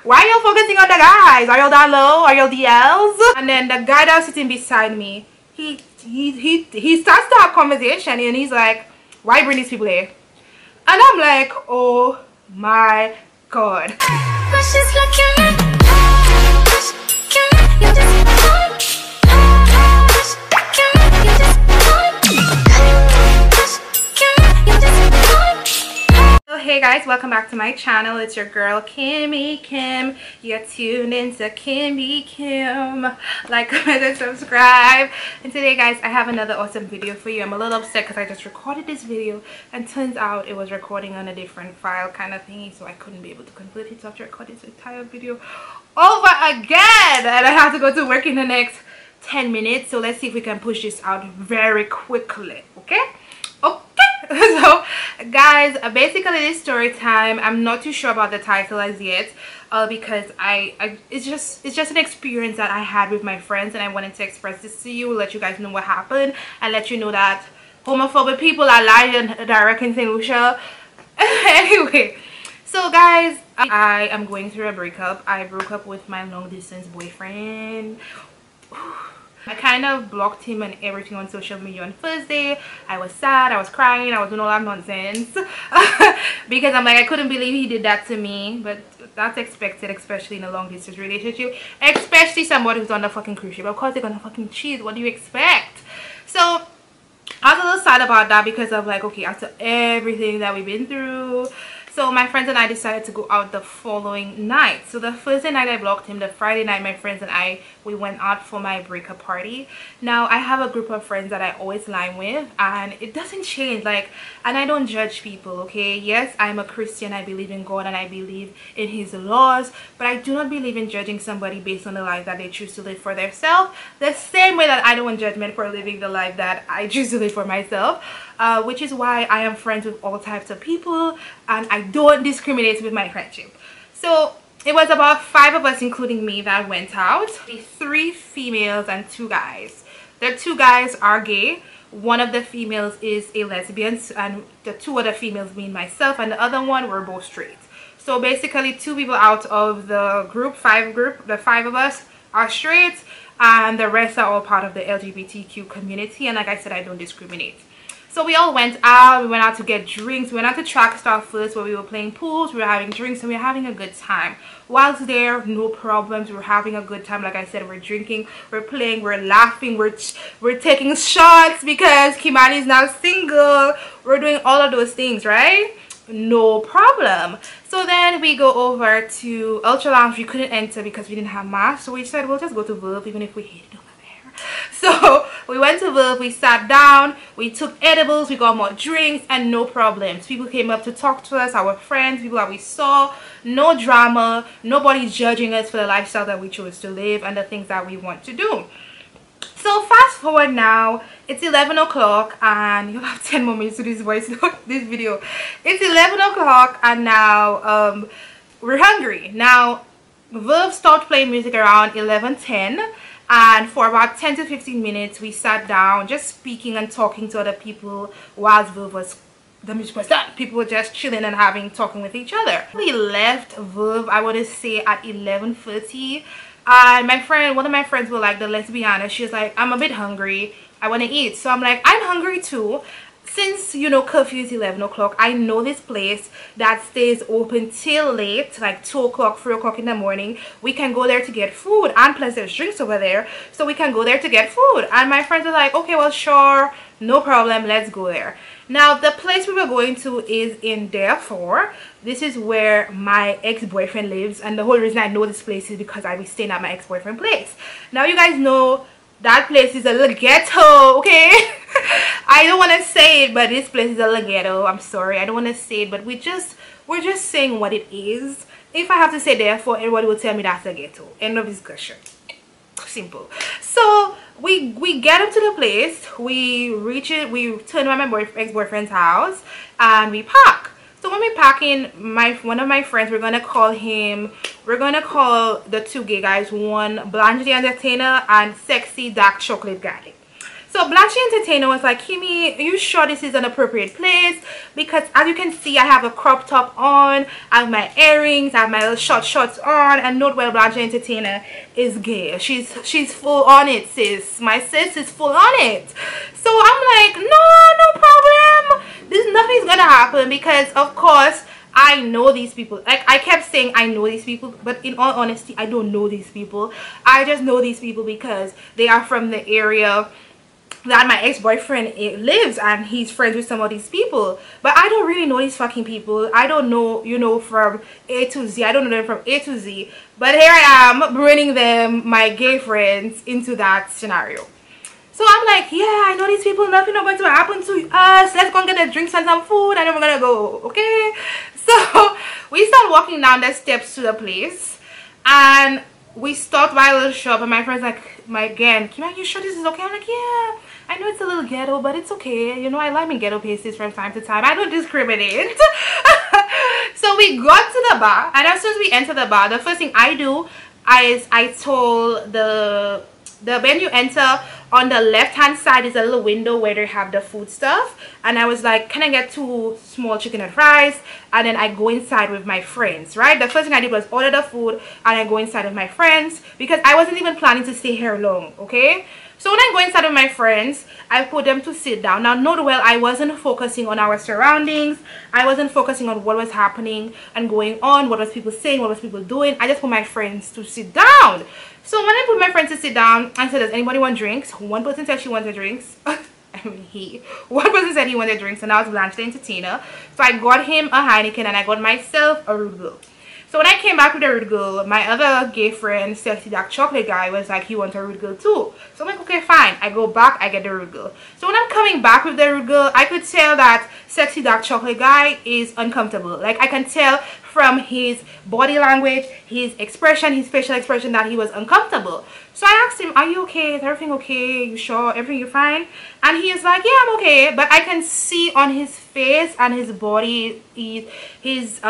Why are y'all focusing on the guys? Are y'all down low? Are y'all DLs? And then the guy that was sitting beside me, he starts to have conversation and he's like, why bring these people here? And I'm like, oh my god. Hey guys, welcome back to my channel. It's your girl Kimmy Kim. You're tuned into Kimmy Kim. Like, comment, and subscribe. And today guys, I have another awesome video for you. I'm a little upset because I just recorded this video and turns out it was recording on a different file kind of thingy, so I couldn't be able to convert it, so I have to record this entire video over again, and I have to go to work in the next 10 minutes. So let's see if we can push this out very quickly. Okay. So guys, basically this story time, I'm not too sure about the title as yet, because it's just an experience that I had with my friends, and I wanted to express this to you, let you guys know what happened, and let you know that homophobic people are lying direct in St. Lucia. Anyway, so guys, I am going through a breakup. I broke up with my long distance boyfriend. I kind of blocked him and everything on social media on Thursday. I was sad, I was crying, I was doing all that nonsense because I'm like, I couldn't believe he did that to me. But that's expected, especially in a long distance relationship, especially somebody who's on the fucking cruise ship. Of course they're gonna fucking cheat. What do you expect? So I was a little sad about that because of like, okay, after everything that we've been through. So my friends and I decided to go out the following night. So the Thursday night I blocked him. The Friday night my friends and I, we went out for my breakup party. Now I have a group of friends that I always line with, and it doesn't change. Like, and I don't judge people, okay? Yes, I'm a Christian. I believe in God and I believe in his laws, but I do not believe in judging somebody based on the life that they choose to live for themselves, the same way that I don't want judgment for living the life that I choose to live for myself. Which is why I am friends with all types of people, and I don't discriminate with my friendship. So it was about 5 of us, including me, that went out. 3 females and 2 guys. The 2 guys are gay. One of the females is a lesbian, and the 2 other females being myself, and the other one were both straight. So basically 2 people out of the group, the 5 of us are straight, and the rest are all part of the LGBTQ community. And like I said, I don't discriminate. So we all went out. We went out to get drinks. We went out to Track Star first, where we were playing pools. We were having drinks and we were having a good time. Whilst there, no problems. We were having a good time. Like I said, we're drinking, we're playing, we're laughing, we're taking shots because Kimani is now single. We're doing all of those things, right? No problem. So then we go over to Ultra Lounge. We couldn't enter because we didn't have masks. So we said we'll just go to Verve even if we hate it over there. So we went to Verve, we sat down, we took edibles, we got more drinks, and no problems. People came up to talk to us, our friends, people that we saw. No drama, nobody judging us for the lifestyle that we chose to live and the things that we want to do. So fast forward now, it's 11 o'clock and you'll have 10 more minutes to this video. It's 11 o'clock and now we're hungry. Now Verve stopped playing music around 11:10. And for about 10 to 15 minutes, we sat down just speaking and talking to other people whilst the music was done. People were just chilling and talking with each other. We left Verve, I want to say at 11:30. And one of my friends were like, let's be honest, she was like, I'm a bit hungry. I want to eat. So I'm like, I'm hungry too. Since, you know, curfew is 11 o'clock, I know this place that stays open till late, like 2 o'clock, 3 o'clock in the morning. We can go there to get food, and plus there's drinks over there, so we can go there to get food. And my friends were like, okay, well, sure, no problem, let's go there. Now, the place we were going to is in Therefore. This is where my ex-boyfriend lives, and the whole reason I know this place is because I was staying at my ex-boyfriend place. Now, you guys know that place is a little ghetto, okay? I don't want to say it, but this place is a little ghetto. I'm sorry, I don't want to say it, but we're just saying what it is. If I have to say Therefore, everybody will tell me that's a ghetto. End of discussion. Simple. So we get up to the place, we reach it, we turn around my ex-boyfriend's house, and we park. So when we park in, one of my friends, we're gonna call the 2 gay guys, one Blanche the Entertainer and Sexy Dark Chocolate Guy. So Blanche the entertainer was like, Kimmy, are you sure this is an appropriate place? Because as you can see, I have a crop top on, I have my earrings, I have my little shorts on, and note well, Blanche the entertainer is gay. She's full on it, sis. My sis is full on it. So I'm like, no problem. Nothing's gonna happen, because of course I know these people. Like, I kept saying I know these people, but in all honesty, I don't know these people. I just know these people because they are from the area that my ex-boyfriend lives, and he's friends with some of these people. But I don't really know these fucking people. I don't know, you know, from A to Z. I don't know them from A to Z. But here I am bringing them, my gay friends, into that scenario. So I'm like, yeah, I know these people. Nothing is going to happen to us. Let's go and get a drinks and some food, and then we're gonna go, okay? So we start walking down the steps to the place, and we stopped by a little shop, and my friend's like, again, Kim, are you sure this is okay? I'm like, yeah, I know it's a little ghetto, but it's okay. You know, I like my ghetto places from time to time. I don't discriminate. So we got to the bar, and as soon as we enter the bar, the first thing I do is I told when you enter, on the left hand side is a little window where they have the food stuff, and I was like, can I get 2 small chicken and fries? And then I go inside with my friends, right? The first thing I did was order the food, and I go inside with my friends, because I wasn't even planning to stay here long, okay? So when I go inside with my friends, I put them to sit down. Now note well, I wasn't focusing on our surroundings. I wasn't focusing on what was happening and going on, what was people saying, what was people doing. I just put my friends to sit down. So when I put my friends to sit down, I said, does anybody want drinks? One person said she wanted drinks. I mean, one person said he wanted drinks, and that was Blanche the entertainer. So I got him a Heineken, and I got myself a Rude Girl. So when I came back with the Rude Girl, my other gay friend, Sexy Dark Chocolate guy, was like, he wants a Rude Girl too. So I'm like, okay, fine. I go back, I get the Rude Girl. So when I'm coming back with the Rude Girl, I could tell that Sexy Dark Chocolate guy is uncomfortable. Like, I can tell from his body language, his expression, his facial expression, that he was uncomfortable. So I asked him, are you okay? Is everything okay? You sure? Everything you fine? And he is like, yeah, I'm okay. But I can see on his face and his body, his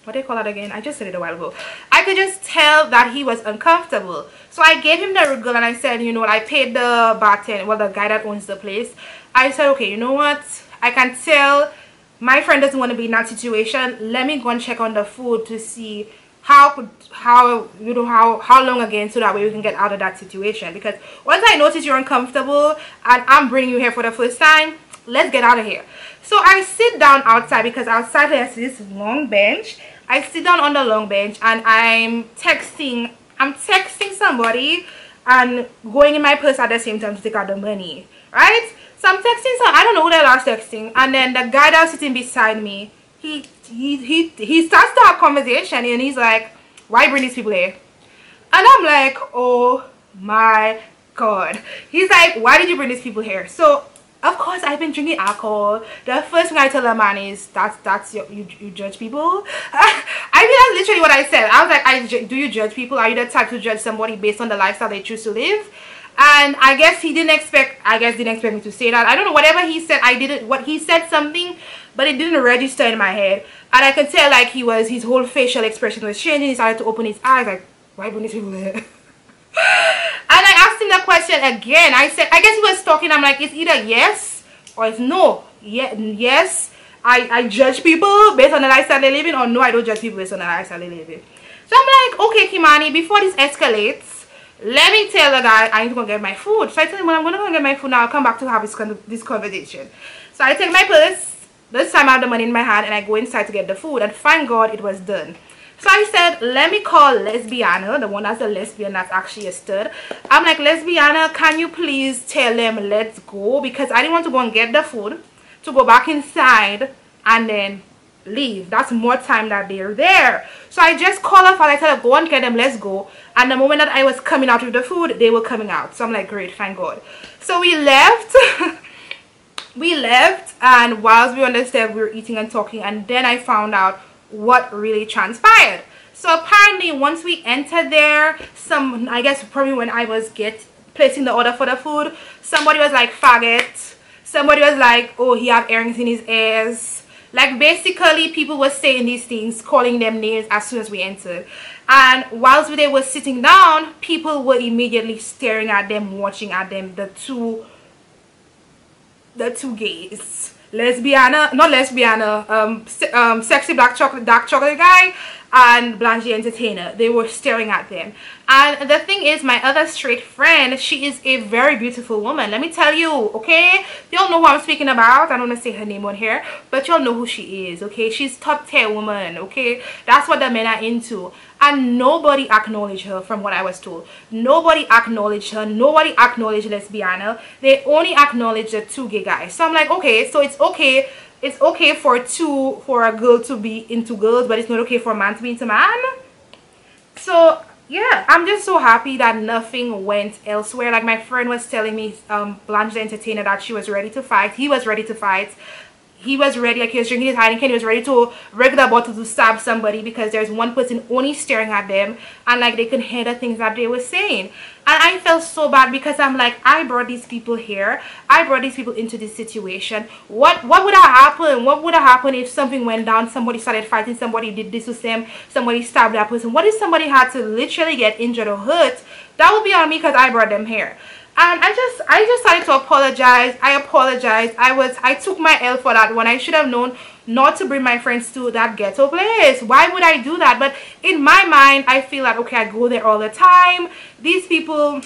what do you call that again? I just said it a while ago. I could just tell that he was uncomfortable. So I gave him the Rude Girl, and I said, you know what, I paid the bartender, well, the guy that owns the place. I said, okay, you know what, I can tell my friend doesn't want to be in that situation. Let me go and check on the food to see how long again, so that way we can get out of that situation. Because once I notice you're uncomfortable and I'm bringing you here for the first time, let's get out of here. So I sit down outside, because outside there's this long bench. I sit down on the long bench, and I'm texting somebody and going in my purse at the same time to take out the money, right? So I'm texting I don't know who the hell I was texting, and then the guy that was sitting beside me, he starts to have a conversation, and he's like, why bring these people here? And I'm like, oh my god. He's like, why did you bring these people here? So of course, I've been drinking alcohol. The first thing I tell a man is, you judge people. I mean, that's literally what I said. I was like, do you judge people? Are you the type to judge somebody based on the lifestyle they choose to live? And I guess he didn't expect me to say that. I don't know, whatever he said, he said something, but it didn't register in my head. And I could tell, like, his whole facial expression was changing. He started to open his eyes, like, why bring these people there? And I asked him that question again. I said, I guess he was talking. I'm like, it's either yes or it's no. Yes, I judge people based on the lifestyle they live in, or no, I don't judge people based on the lifestyle they live in. So I'm like, okay, Kimani, before this escalates, let me tell the guy I need to go get my food. So I tell him, well, I'm going to go get my food now. I'll come back to have this conversation. So I take my purse. This time I have the money in my hand, and I go inside to get the food. And thank God it was done. So I said, let me call Lesbiana, the one that's a lesbian that's actually a stud. I'm like, Lesbiana, can you please tell them let's go? Because I didn't want to go and get the food, to go back inside and then leave. That's more time that they're there. So I just call her, I tell her, go and get them, let's go. And the moment that I was coming out with the food, they were coming out. So I'm like, great, thank God. So we left. We left, and whilst we were on the step, we were eating and talking, and then I found out what really transpired. So apparently once we entered there, I guess probably when I was placing the order for the food, somebody was like, faggot. Somebody was like, oh, he have earrings in his ears. Like, basically people were saying these things, calling them names as soon as we entered. And whilst they were sitting down, people were immediately staring at them, watching at them, the two the two gays, lesbiana, not lesbiana, sexy black chocolate, dark chocolate guy, and Blanche the entertainer. They were staring at them. And the thing is, my other straight friend, she is a very beautiful woman, let me tell you, okay? Y'all know who I'm speaking about. I don't want to say her name on here, but y'all know who she is, okay? She's top tier woman, okay? That's what the men are into. And nobody acknowledged her, from what I was told. Nobody acknowledged her. Nobody acknowledged lesbiana. They only acknowledged the two gay guys. So I'm like, okay, so it's okay. It's okay for a girl to be into girls, but it's not okay for a man to be into man. So yeah, I'm just so happy that nothing went elsewhere. Like my friend was telling me, Blanche the entertainer, that she was ready to fight. He was ready to fight. He was ready, like he was drinking his Heineken, he was ready to break the bottle to stab somebody because there's one person only staring at them and like they could hear the things that they were saying. And I felt so bad because I'm like, I brought these people here. I brought these people into this situation. What would have happened? What would have happened if something went down, somebody started fighting, somebody did this to them, somebody stabbed that person? What if somebody had to literally get injured or hurt? That would be on me because I brought them here. And I just started to apologize. I apologized. I took my L for that one. I should have known not to bring my friends to that ghetto place. Why would I do that? But in my mind, I feel like, okay, I go there all the time. These people,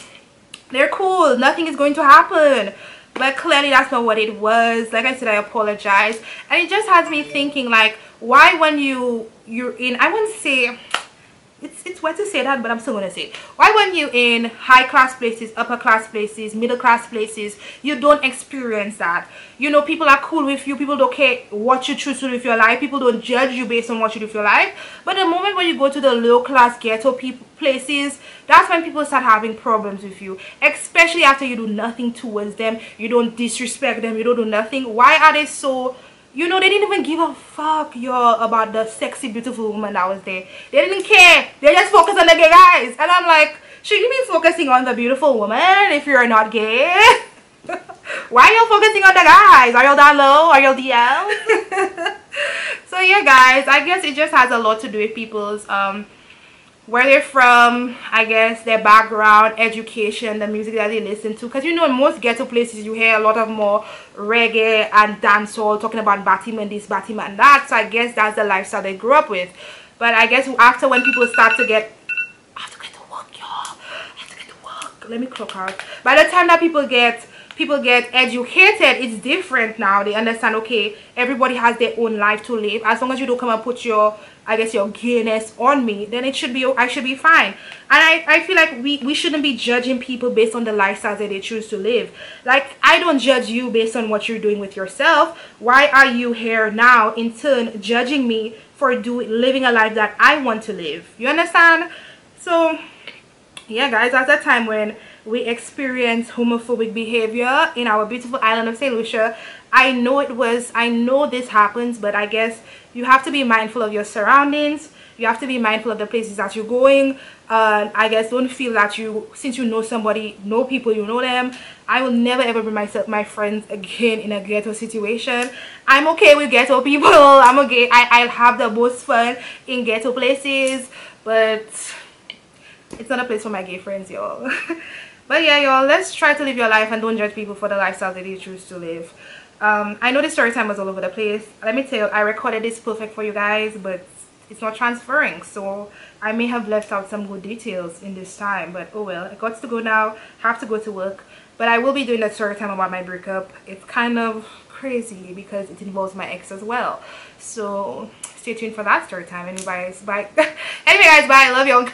they're cool. Nothing is going to happen. But clearly that's not what it was. Like I said, I apologized. And it just has me thinking, like, why when you're in, I wouldn't say, it's weird to say that, but I'm still gonna say it. Why when you're in high class places, upper class places, middle class places, you don't experience that? You know, people are cool with you. People don't care what you choose to do with your life. People don't judge you based on what you do with your life. But the moment when you go to the low class ghetto places, that's when people start having problems with you, especially after you do nothing towards them. You don't disrespect them, you don't do nothing. Why are they so, you know, they didn't even give a fuck, y'all, about the sexy, beautiful woman that was there. They didn't care. They just focused on the gay guys. And I'm like, should you be focusing on the beautiful woman if you're not gay? Why are you focusing on the guys? Are y'all down low? Are y'all DL? So yeah, guys, I guess it just has a lot to do with people's where they're from, I guess, their background, education, the music that they listen to. Because you know, in most ghetto places you hear a lot of more reggae and dancehall, talking about Batman this, Batman that. So I guess that's the lifestyle they grew up with. But I guess after when people start to get, I have to get to work, y'all, I have to get to work, let me clock out. By the time that people get educated, it's different now. They understand, okay, everybody has their own life to live. As long as you don't come and put your, I guess, your gayness on me, then it should be, I should be fine. And I feel like we shouldn't be judging people based on the lifestyles that they choose to live. Like, I don't judge you based on what you're doing with yourself. Why are you here now in turn judging me for living a life that I want to live? You understand? So yeah, guys, at that time when we experienced homophobic behavior in our beautiful island of St. Lucia, I know this happens, but I guess you have to be mindful of your surroundings. You have to be mindful of the places that you're going. I guess don't feel that since you know somebody, know people, you know them. I will never ever bring my friends again in a ghetto situation. I'm okay with ghetto people. I'm okay. I'll have the most fun in ghetto places, but it's not a place for my gay friends, y'all. But yeah, y'all, let's try to live your life and don't judge people for the lifestyle that they choose to live. I know the story time was all over the place. Let me tell you, I recorded this perfect for you guys, but it's not transferring, so I may have left out some good details in this time. But oh well, I got to go now, have to go to work. But I will be doing that story time about my breakup. It's kind of crazy because it involves my ex as well, so stay tuned for that story time. Anyways, bye. Anyway guys, bye, I love you.